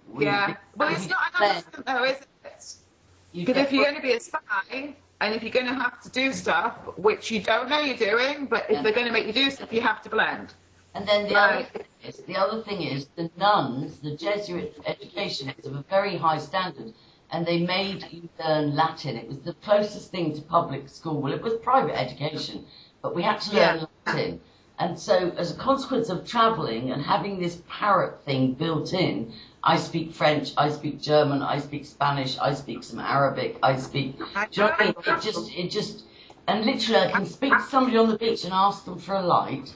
Well, it's not an accident though, is it? Because if you're going to be a spy And if you're going to have to do stuff which you don't know you're doing, but if they're going to make you do stuff, you have to blend. And then the other thing is the nuns, the Jesuit education is of a very high standard, and they made you learn Latin. It was the closest thing to public school. Well, it was private education, but we had to learn Latin. And so as a consequence of travelling and having this parrot thing built in, I speak French, I speak German, I speak Spanish, I speak some Arabic, I speak... Do you know what I mean? It just... And literally I can speak to somebody on the beach and ask them for a light,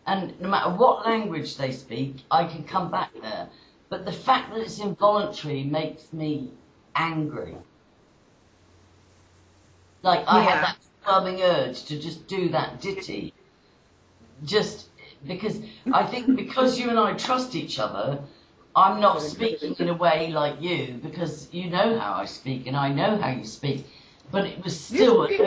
and no matter what language they speak, I can come back there. But the fact that it's involuntary makes me angry. Like, I had that overwhelming urge to just do that ditty. Just because I think because you and I trust each other, I'm not speaking in a way like you, because you know how I speak and I know how you speak. But it was still an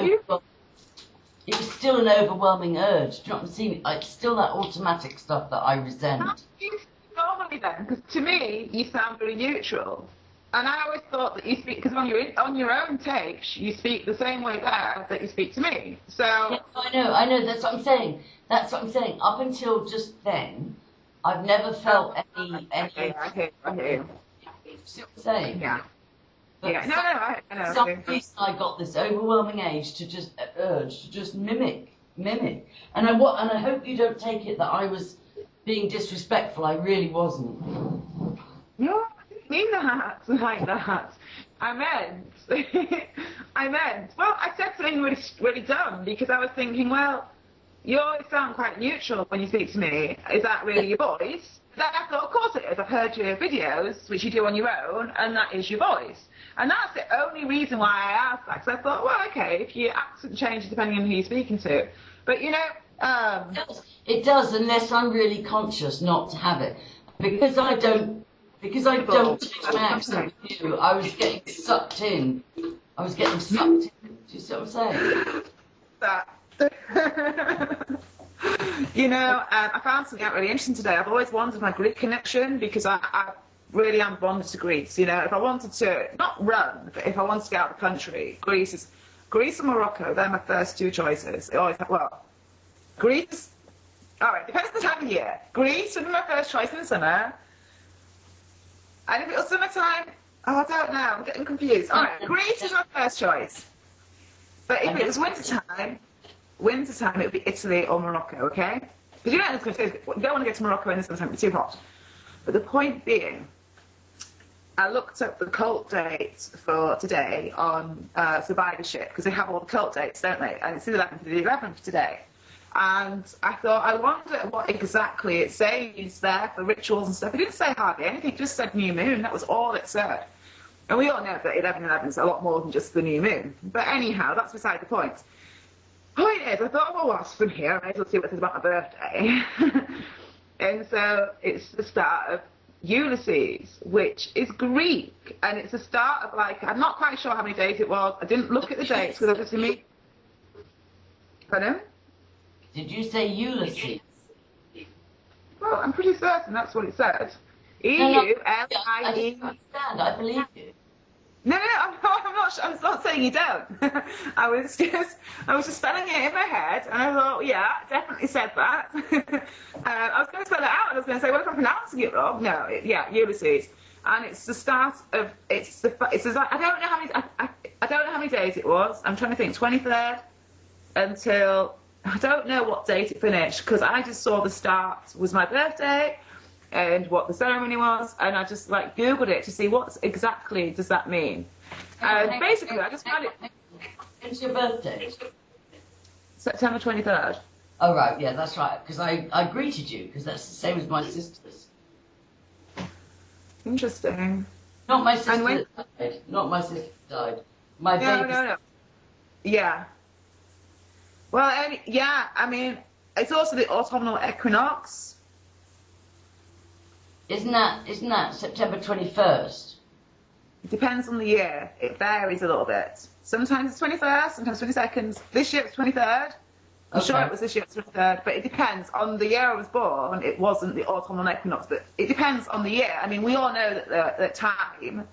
overwhelming urge. Do you know what I'm saying? It's still that automatic stuff that I resent. How do you speak normally then? Because to me, you sound very neutral. And I always thought that you speak, because on your own tapes, you speak the same way there that you speak to me. So yeah, I know. That's what I'm saying. Up until just then, I've never felt any. I hear you. See what I'm saying? Yeah. But I know. For some reason, I got this overwhelming urge to just mimic. And I hope you don't take it that I was being disrespectful. I really wasn't. No, I didn't mean that like that. I meant. Well, I said something really, really dumb, because I was thinking, well, you always sound quite neutral when you speak to me. Is that really your voice? Then I thought, of course it is. I've heard your videos, which you do on your own, and that is your voice. And that's the only reason why I asked that, because I thought, well, okay, if your accent changes depending on who you're speaking to. But, you know... It does, unless I'm really conscious not to have it. Because I don't change my accent with you, I was getting sucked in. Do you see what I'm saying? That... You know, I found something out really interesting today. I've always wanted my Greek connection, because I really am bonded to Greece. You know, if I wanted to, not run, but if I wanted to get out of the country, Greece and Morocco, they're my first two choices. Greece, alright, depends on the time of year. Greece would be my first choice in the summer. And if it was summertime, I don't know, I'm getting confused. Alright, Greece is my first choice. But if it was wintertime, it would be Italy or Morocco, okay? Because you don't want to go to Morocco in the summertime, it's too hot. But the point being, I looked up the cult dates for today on survivorship, because they have all the cult dates, don't they? And it's the 11th to the 11th today. And I thought, I wonder what exactly it says there for rituals and stuff. It didn't say hardly anything, it just said new moon. That was all it said. And we all know that 11/11 is a lot more than just the new moon. But anyhow, that's beside the point. Point is, I thought, well, what's from here? I may as well see what it says about my birthday. And so it's the start of Ulysses, which is Greek. And it's the start of, like, I'm not quite sure how many days it was. I didn't look at the dates, because obviously me... Pardon? Did you say Ulysses? Well, I'm pretty certain that's what it said. E-U-L-I-E... I understand, I believe you. No, I'm not saying you don't. I was just spelling it in my head, and I thought, yeah, definitely said that. I was going to spell it out, and I was going to say, well, if I'm pronouncing it wrong, no, Ulysses, and it's the start of I don't know how many days it was. I'm trying to think, 23rd until I don't know what date it finished, because I just saw the start was my birthday and what the ceremony was, and I just like googled it to see what exactly does that mean. Basically, I just found it. When's your birthday? September 23rd. Oh right, yeah, that's right. Because I greeted you, because that's the same as my sister's. Interesting. Not my sister died. Not my sister died. My baby. No. Yeah. Well, I mean, it's also the autumnal equinox. Isn't that September 21st? It depends on the year. It varies a little bit. Sometimes it's 21st, sometimes 22nd. This year it's 23rd. I'm sure it was this year it's 23rd, but it depends. On the year I was born, it wasn't the autumnal equinox, but it depends on the year. I mean, we all know that the time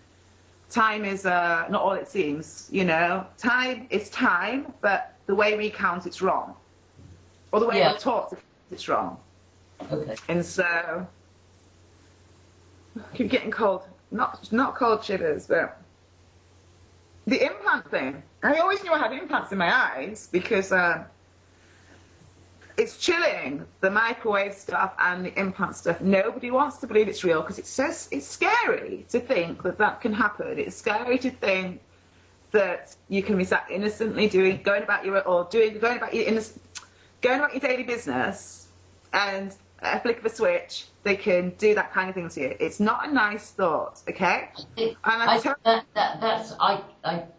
time is not all it seems, you know. Time is time, but the way we count it's wrong. Or the way we're taught to count it's wrong. Okay. And so, I keep getting cold. Not cold shivers, but the implant thing. I always knew I had implants in my eyes because it's chilling, the microwave stuff and the implant stuff. Nobody wants to believe it's real because it's scary to think that that can happen. It's scary to think that you can be sat innocently going about your daily business, and at a flick of a switch they can do that kind of thing to you. It's not a nice thought, okay? I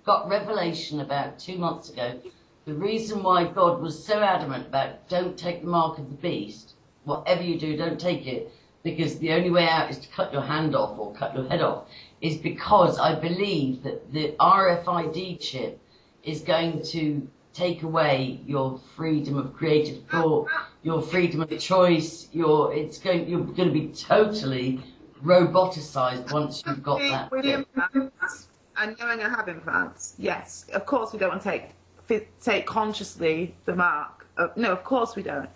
got revelation about 2 months ago. The reason why God was so adamant about don't take the mark of the beast, whatever you do, don't take it, because the only way out is to cut your hand off or cut your head off, is because I believe that the RFID chip is going to take away your freedom of creative thought, your freedom of choice. You're going to be totally roboticized once you've got that. And knowing I have implants, yes, of course we don't want to take consciously the mark. No, of course we don't.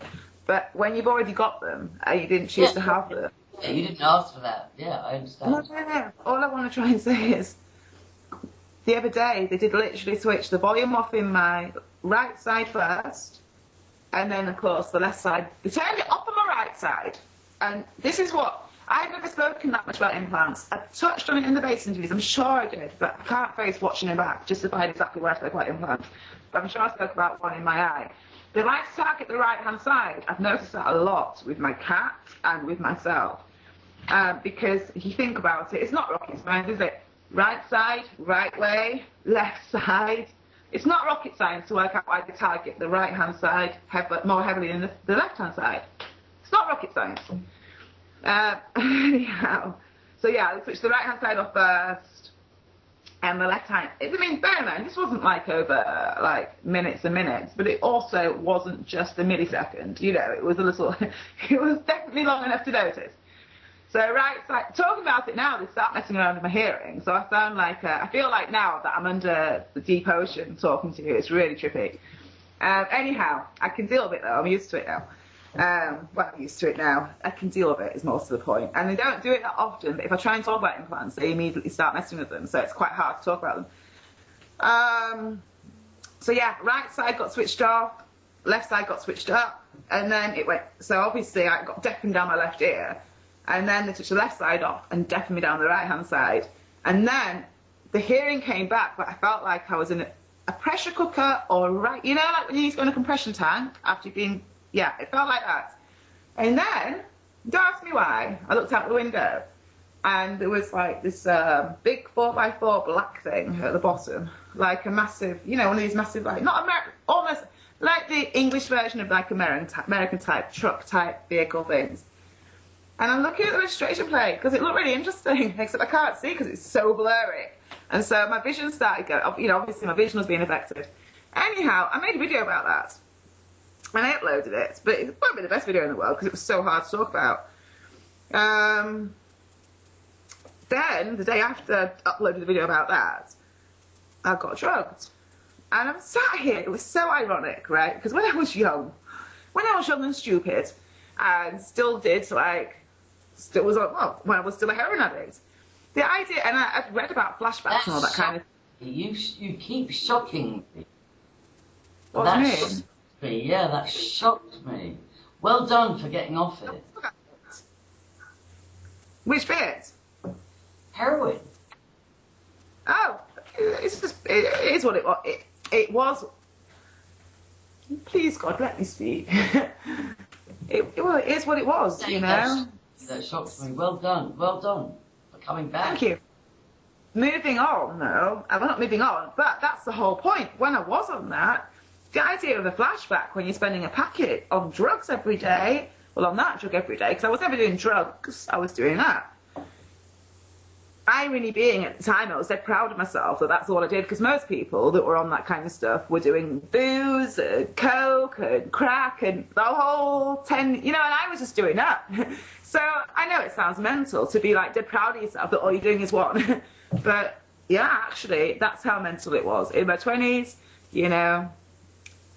But when you've already got them and you didn't choose to have them. Yeah, you didn't ask for that. Yeah, I understand. No. All I want to try and say is, the other day they did literally switch the volume off in my right side first, and then of course the left side. They turned it off on my right side. And this is what, I've never spoken that much about implants. I touched on it in the base interviews, I'm sure I did, but I can't face watching it back, justified exactly where I spoke about implants. But I'm sure I spoke about one in my eye. They like to target the right-hand side. I've noticed that a lot with my cat and with myself. Because if you think about it, it's not rocket science, is it? Right side, right way, left side. It's not rocket science to work out why they target the right-hand side more heavily than the left-hand side. It's not rocket science. Anyhow, so yeah, they switched the right-hand side off first, and the left-hand. I mean, bear in mind, this wasn't like over like minutes and minutes, but it also wasn't just a millisecond. You know, it was a little. It was definitely long enough to notice. So right side, talking about it now, they start messing around with my hearing. So I sound like I feel like now that I'm under the deep ocean talking to you. It's really trippy. Anyhow, I can deal with it though. I'm used to it now. Well, I'm used to it now. I can deal with it is most of the point. And they don't do it that often, but if I try and talk about implants, they immediately start messing with them. So it's quite hard to talk about them. So yeah, right side got switched off, left side got switched up, and then it went. So obviously I got deafened down my left ear, and then they switched the left side off and deafened me down the right hand side. And then the hearing came back, but I felt like I was in a pressure cooker or you know, like when you go in a compression tank after you've been. Yeah, it felt like that. And then, don't ask me why, I looked out the window and there was like this big 4x4 black thing at the bottom. Like a massive, you know, one of these massive, like, not American, almost like the English version of like American type truck type vehicle things. And I'm looking at the registration plate because it looked really interesting, except I can't see because it's so blurry. And so my vision started going, you know, obviously my vision was being affected. Anyhow, I made a video about that. And I uploaded it, but it won't be the best video in the world because it was so hard to talk about. Then, the day after I uploaded the video about that, I got drugged. And I'm sat here, it was so ironic, right? Because when I was young and stupid, and still did, like, when I was still a heroin addict, the idea, and I'd read about flashbacks and all that kind of... You keep shocking me. What do you mean? Yeah, that shocked me. Well done for getting off it. Which bit? Heroin. Oh, it's just, it is what it was. It was. Please, God, let me speak. it is what it was, you know. That shocks me. Well done for coming back. Thank you. Moving on, though. I'm not moving on, but that's the whole point. When I was on that, the idea of a flashback when you're spending a packet on drugs every day, well, on that drug every day, because I was never doing drugs, I was doing that. Irony being, at the time, I was dead proud of myself that that's all I did, because most people that were on that kind of stuff were doing booze and coke and crack and the whole 10, you know, and I was just doing that. So I know it sounds mental to be like dead proud of yourself that all you're doing is one, but Yeah, actually, that's how mental it was. In my 20s, you know,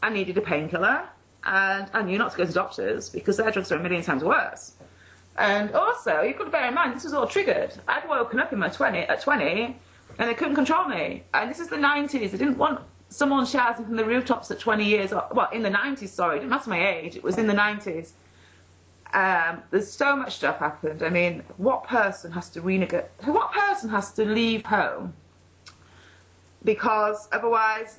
I needed a painkiller, and I knew not to go to doctors because their drugs are a million times worse. And also, you've got to bear in mind, this was all triggered. I'd woken up in my 20, and they couldn't control me. And this is the 90s. They didn't want someone shouting from the rooftops at 20 years, well, in the 90s, sorry. It didn't matter my age. It was in the 90s. There's so much stuff happened. I mean, what person has to leave home? Because otherwise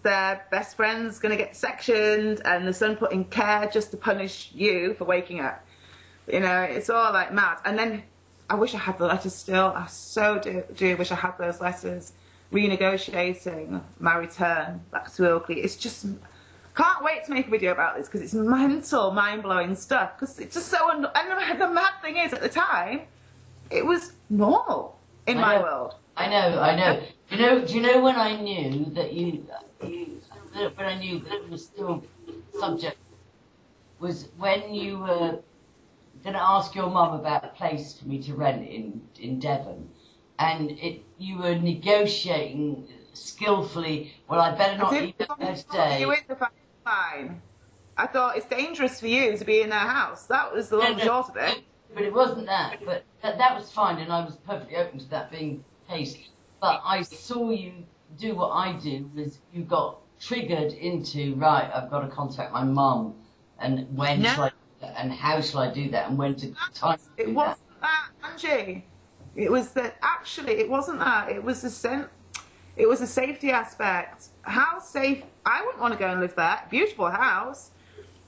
their best friend's going to get sectioned and the son put in care just to punish you for waking up. You know, it's all like mad. And then I wish I had the letters still. I so do wish I had those letters. Renegotiating my return back to Ilkley. It's just, can't wait to make a video about this because it's mental, mind-blowing stuff. Because it's just so, and the mad thing is, at the time, it was normal in my world. I know. Do you know when I knew that when I knew that it was still subject, was when you were going to ask your mum about a place for me to rent in Devon, and you were negotiating skillfully. Well, I better not leave there today. You in the fine. I thought it's dangerous for you to be in their house. That was the long and short of it. But it wasn't that. But that was fine, and I was perfectly open to that being the case. But I saw you do what I do, was you got triggered into, right, I've got to contact my mum, and when shall I do that, and how shall I do that, and when to time to do that. It wasn't that, Angie. It was that, actually, it wasn't that. It was the safety aspect. How safe, I wouldn't want to go and live there. Beautiful house.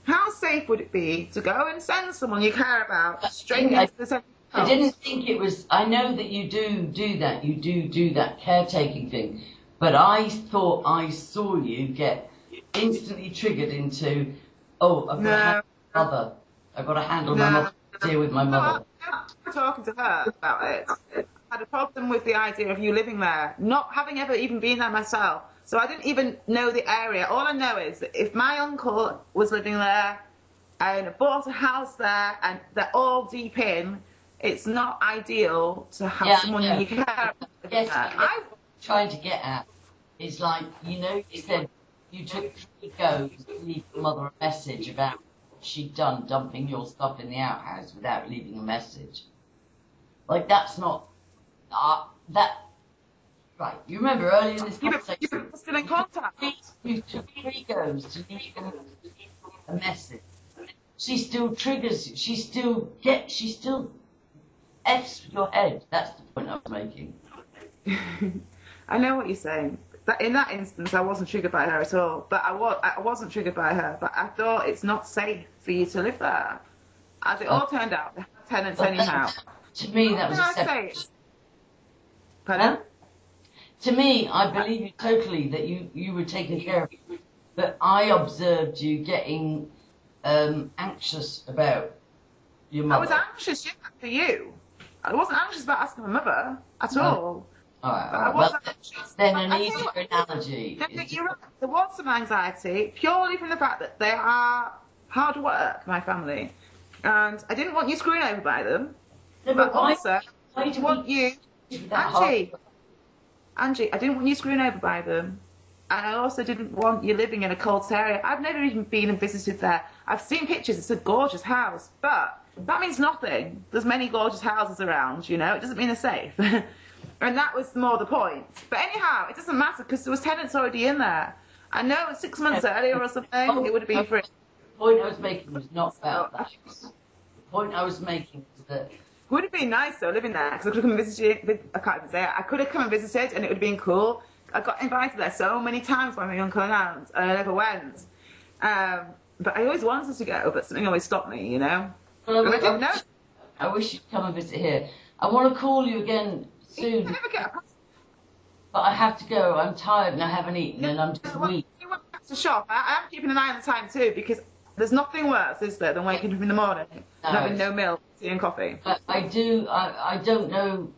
How safe would it be to go and send someone you care about straight into the centre? I didn't think it was. I know that you do that. You do that caretaking thing, but I thought I saw you get instantly triggered into, oh, I've got to handle my mother. I've got to handle my mother. Deal with my mother. I was talking to her about it. I had a problem with the idea of you living there, not having ever even been there myself. So I didn't even know the area. All I know is that if my uncle was living there and bought a house there and they're all deep in, it's not ideal to have someone you care about. Yes, I'm trying to get at is like, you said you took 3 goes to leave your mother a message about what she'd done dumping your stuff in the outhouse without leaving a message. Like, that's not that. Right, you remember earlier in this conversation, you were still in contact. You took 3 goes to leave a message. She still triggers you. She still F's your head. That's the point I was making. I know what you're saying. In that instance, I wasn't triggered by her at all. But I wasn't triggered by her. But I thought it's not safe for you to live there. As it all turned out, they had tenants anyhow. To me, that was a separate. Pardon? To me, I believe you totally that you were taken care of. But I observed you getting anxious about your mother. I was anxious, for you. I wasn't anxious about asking my mother at all. All right. Well, then an easier analogy. You're right. There was some anxiety, purely from the fact that they are hard work, my family. And I didn't want you screwing over by them. No, but also, I didn't want you... Angie, I didn't want you screwing over by them. And I also didn't want you living in a cold area. I've never even been and visited there. I've seen pictures. It's a gorgeous house. But that means nothing. There's many gorgeous houses around, It doesn't mean they're safe. And that was more the point. But anyhow, it doesn't matter because there was tenants already in there. I know 6 months earlier or something, it would have been free. The point I was making was not about that. The point I was making was that... It would have been nice, though, living there, because I could have come and visited. I can't even say it. I could have come and visited, and it would have been cool. I got invited there so many times by my uncle and aunt, and I never went. But I always wanted to go, but something always stopped me, Well, I didn't know. I wish you'd come and visit here. I want to call you again soon. But I have to go. I'm tired and I haven't eaten, and I'm just weak. You went back to shop. I am keeping an eye on the time, too, because there's nothing worse, is there, than waking up in the morning and having no milk, tea and coffee. I don't know.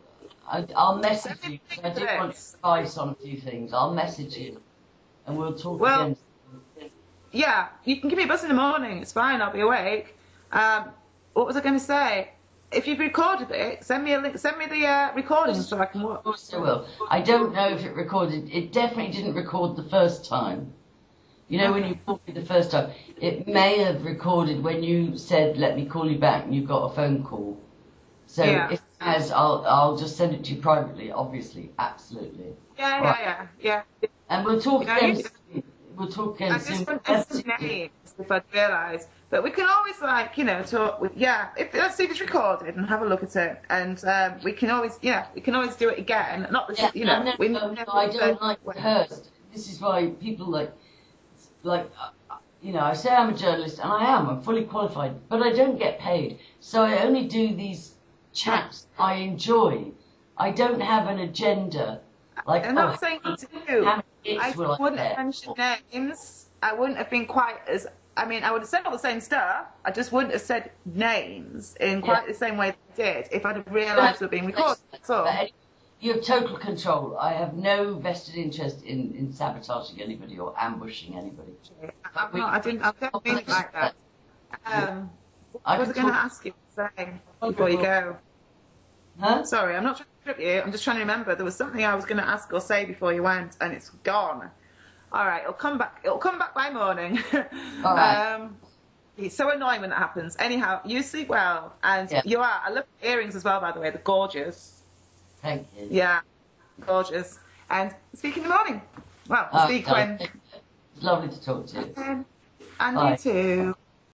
I'll message you, because I do want advice on a few things. I'll message you, and we'll talk again. Yeah, you can give me a buzz in the morning. It's fine. I'll be awake. What was I going to say? if you've recorded it, send me a link. Send me the recording so I can watch. Of course I will. I don't know if it recorded. It definitely didn't record the first time. You know, when you called me the first time, it may have recorded when you said, "Let me call you back," and you got a phone call. So if it has, I'll just send it to you privately. Obviously, absolutely. Yeah. And we'll talk again. We'll talk again soon. I just want names if I'd realise. But we can always, like, you know, talk with, let's see if it's recorded and have a look at it. And we can always do it again. Not the, you know. I don't like rehearsed. This is why people you know, I say I'm a journalist, and I'm fully qualified, but I don't get paid. So I only do these chats I enjoy. I don't have an agenda. Like, I'm not saying you do. I wouldn't have mentioned names. I wouldn't have been quite as, I mean, I would have said all the same stuff. I just wouldn't have said names in quite the same way they did if I'd have realised they were being recorded. So you have total control. I have no vested interest in sabotaging anybody or ambushing anybody. I didn't mean it like that. What was I going to ask you before you go? Huh? Sorry, I'm not trying to trip you. I'm just trying to remember. There was something I was going to ask or say before you went, and it's gone. All right, it'll come back. It'll come back by morning. All right. It's so annoying when that happens. Anyhow, you sleep well, and you are. I love earrings as well, by the way. They're gorgeous. Thank you. Yeah, gorgeous. And speak in the morning. Well, speak when. It's lovely to talk to you. And you too.